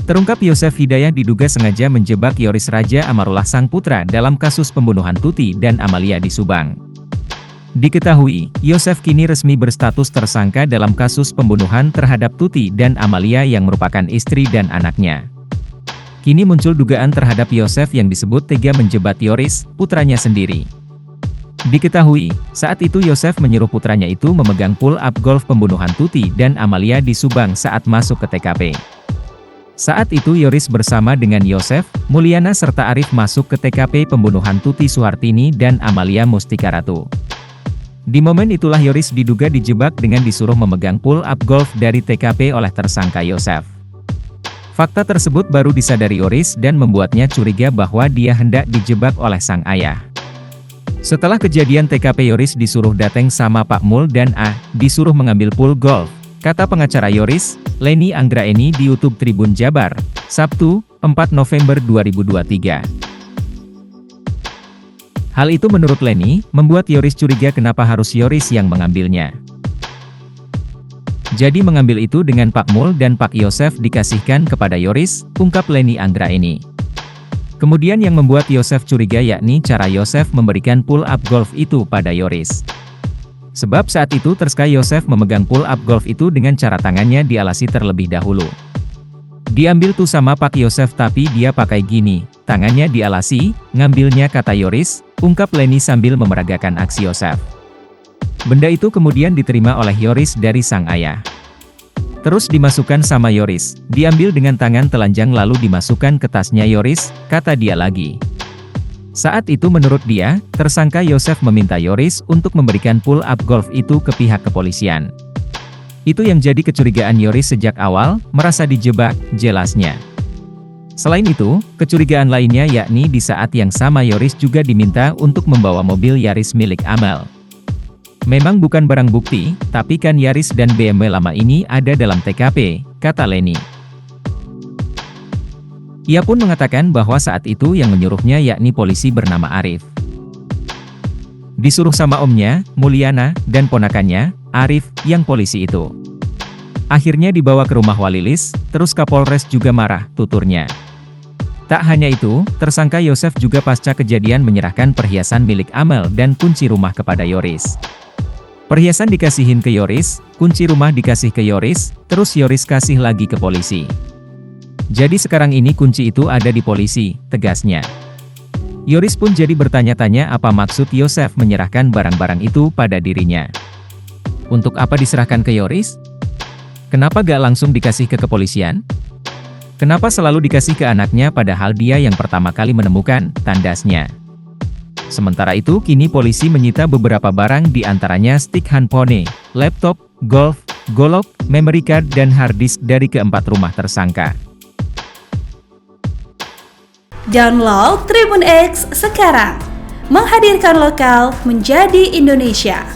Terungkap Yosef Hidayah diduga sengaja menjebak Yoris Raja Amarullah sang putra dalam kasus pembunuhan Tuti dan Amalia di Subang. Diketahui, Yosef kini resmi berstatus tersangka dalam kasus pembunuhan terhadap Tuti dan Amalia yang merupakan istri dan anaknya. Kini muncul dugaan terhadap Yosef yang disebut tega menjebat Yoris, putranya sendiri. Diketahui, saat itu Yosef menyuruh putranya itu memegang pull-up golf pembunuhan Tuti dan Amalia di Subang saat masuk ke TKP. Saat itu Yoris bersama dengan Yosef, Mulyana serta Arif masuk ke TKP pembunuhan Tuti Suhartini dan Amalia Mustika Ratu. Di momen itulah Yoris diduga dijebak dengan disuruh memegang pull-up golf dari TKP oleh tersangka Yosef. Fakta tersebut baru disadari Yoris dan membuatnya curiga bahwa dia hendak dijebak oleh sang ayah. Setelah kejadian TKP Yoris disuruh dateng sama Pak Mul dan disuruh mengambil pool golf, kata pengacara Yoris, Leni Anggraeni di YouTube Tribun Jabar, Sabtu, 4 November 2023. Hal itu menurut Leni, membuat Yoris curiga kenapa harus Yoris yang mengambilnya. Jadi mengambil itu dengan Pak Mul dan Pak Yosef dikasihkan kepada Yoris, ungkap Leni Anggraeni. Kemudian yang membuat Yosef curiga yakni cara Yosef memberikan pull-up golf itu pada Yoris. Sebab saat itu terska Yosef memegang pull-up golf itu dengan cara tangannya dialasi terlebih dahulu. Diambil tuh sama Pak Yosef tapi dia pakai gini, tangannya dialasi, ngambilnya kata Yoris, ungkap Leni sambil memeragakan aksi Yosef. Benda itu kemudian diterima oleh Yoris dari sang ayah. Terus dimasukkan sama Yoris, diambil dengan tangan telanjang lalu dimasukkan ke tasnya Yoris, kata dia lagi. Saat itu menurut dia, tersangka Yosef meminta Yoris untuk memberikan pull-up golf itu ke pihak kepolisian. Itu yang jadi kecurigaan Yoris sejak awal, merasa dijebak, jelasnya. Selain itu, kecurigaan lainnya yakni di saat yang sama Yoris juga diminta untuk membawa mobil Yaris milik Amel. Memang bukan barang bukti, tapi kan Yaris dan BMW lama ini ada dalam TKP, kata Leni. Ia pun mengatakan bahwa saat itu yang menyuruhnya yakni polisi bernama Arif. Disuruh sama omnya, Mulyana, dan ponakannya, Arif, yang polisi itu. Akhirnya dibawa ke rumah Walilis, terus Kapolres juga marah, tuturnya. Tak hanya itu, tersangka Yosef juga pasca kejadian menyerahkan perhiasan milik Amel dan kunci rumah kepada Yoris. Perhiasan dikasihin ke Yoris, kunci rumah dikasih ke Yoris, terus Yoris kasih lagi ke polisi. Jadi sekarang ini kunci itu ada di polisi, tegasnya. Yoris pun jadi bertanya-tanya apa maksud Yosef menyerahkan barang-barang itu pada dirinya. Untuk apa diserahkan ke Yoris? Kenapa gak langsung dikasih ke kepolisian? Kenapa selalu dikasih ke anaknya padahal dia yang pertama kali menemukan, tandasnya. Sementara itu kini polisi menyita beberapa barang di antaranya stick handphone, laptop, golf, golok, memory card dan hard disk dari keempat rumah tersangka. Download Tribun X sekarang, menghadirkan lokal menjadi Indonesia.